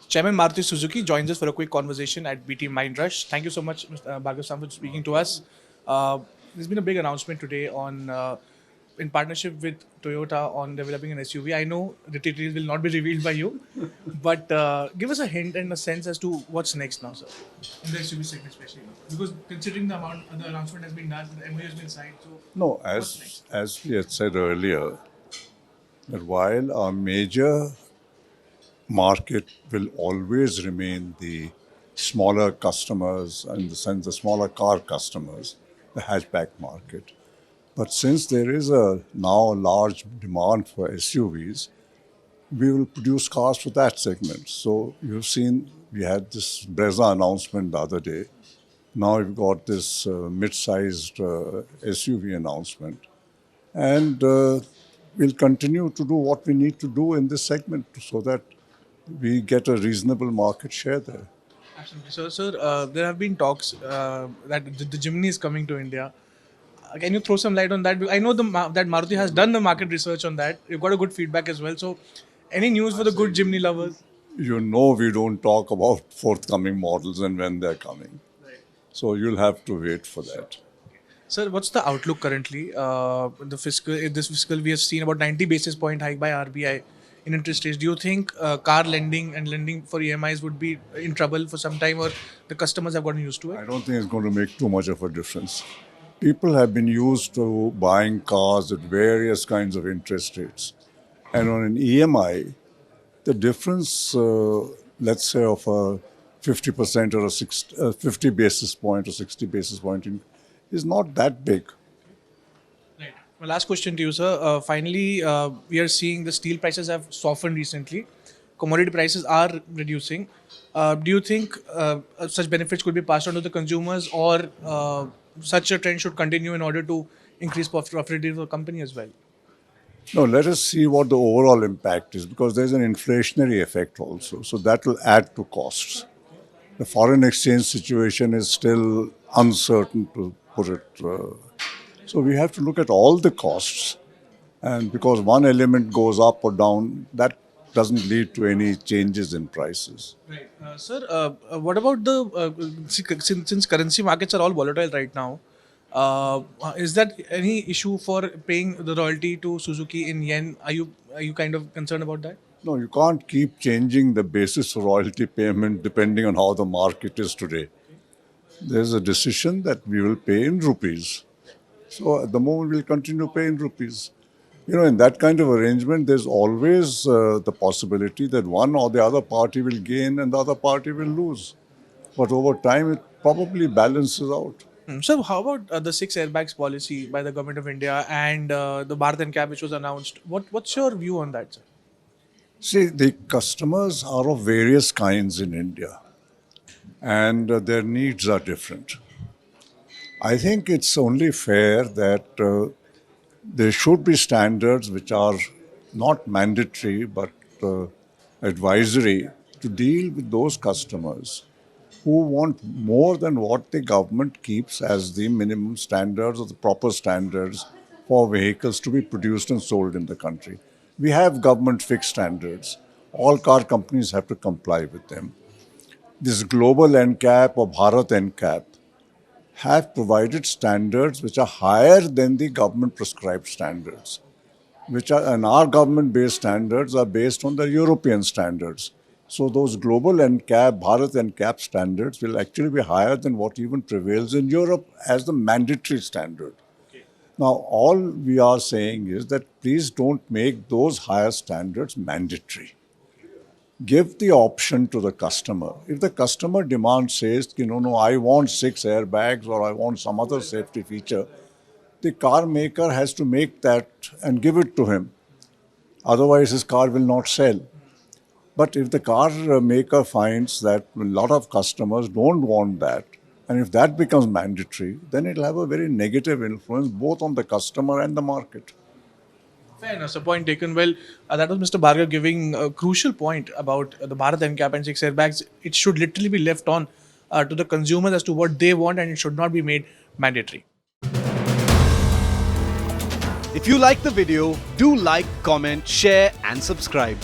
Chairman Maruti Suzuki joins us for a quick conversation at BT MindRush. Thank you so much, Mr. Bhargava, for speaking to us. There's been a big announcement today on in partnership with Toyota on developing an SUV. I know the details will not be revealed by you, but give us a hint and a sense as to what's next now, sir, in the SUV segment, especially because considering the amount the announcement has been done, the MOU has been signed. So No, what's next? as we had said earlier, that while our major market will always remain the smaller customers, in the sense the smaller car customers, the hatchback market. But since there is now a large demand for SUVs, we will produce cars for that segment. So you've seen we had this Brezza announcement the other day. Now we've got this mid-sized SUV announcement. And we'll continue to do what we need to do in this segment so that we get a reasonable market share there. Absolutely. So, sir, there have been talks that the Jimny is coming to India. Can you throw some light on that? I know that Maruti has done the market research on that. You've got a good feedback as well. So, any news for the good Jimny lovers? You know we don't talk about forthcoming models and when they're coming. Right. So you'll have to wait for that. Sir, what's the outlook currently? This fiscal, we have seen about 90 basis point hike by RBI in interest rates. Do you think car lending and lending for EMIs would be in trouble for some time, or the customers have gotten used to I it? don't think it's going to make too much of a difference. People have been used to buying cars at various kinds of interest rates. And on an EMI, the difference, let's say, of a 50% or 50 basis point or 60 basis point is not that big. Right. My last question to you, sir. Finally, we are seeing the steel prices have softened recently. Commodity prices are reducing. Do you think such benefits could be passed on to the consumers, or such a trend should continue in order to increase profitability for the company as well? No, let us see what the overall impact is, because there's an inflationary effect also. So that will add to costs. The foreign exchange situation is still uncertain, to put it. So we have to look at all the costs. And because one element goes up or down, that doesn't lead to any changes in prices. Right. Sir, what about since currency markets are all volatile right now, is that any issue for paying the royalty to Suzuki in yen? Are you kind of concerned about that? No, you can't keep changing the basis for royalty payment depending on how the market is today. There's a decision that we will pay in rupees. So at the moment, we'll continue to pay in rupees. You know, in that kind of arrangement, there's always the possibility that one or the other party will gain and the other party will lose. But over time, it probably balances out. So, how about the 6 airbags policy by the government of India and the Bharat NCAP which was announced? What's your view on that, sir? See, the customers are of various kinds in India, and their needs are different. I think it's only fair that there should be standards which are not mandatory but advisory to deal with those customers who want more than what the government keeps as the minimum standards or the proper standards for vehicles to be produced and sold in the country. We have government fixed standards. All car companies have to comply with them. This global NCAP or Bharat NCAP have provided standards which are higher than the government prescribed standards, and our government based standards are based on the European standards. So those global NCAP, Bharat NCAP standards will actually be higher than what even prevails in Europe as the mandatory standard. Now, all we are saying is that please don't make those higher standards mandatory. Give the option to the customer. If the customer demand says, no, I want 6 airbags or I want some other safety feature, the car maker has to make that and give it to him. Otherwise, his car will not sell. But if the car maker finds that a lot of customers don't want that, and if that becomes mandatory, then it'll have a very negative influence both on the customer and the market. Fair enough. So, point taken. Well, that was Mr. Bhargav giving a crucial point about the Bharat NCAP and 6 airbags. It should literally be left on to the consumers as to what they want, and it should not be made mandatory. If you like the video, do like, comment, share and subscribe.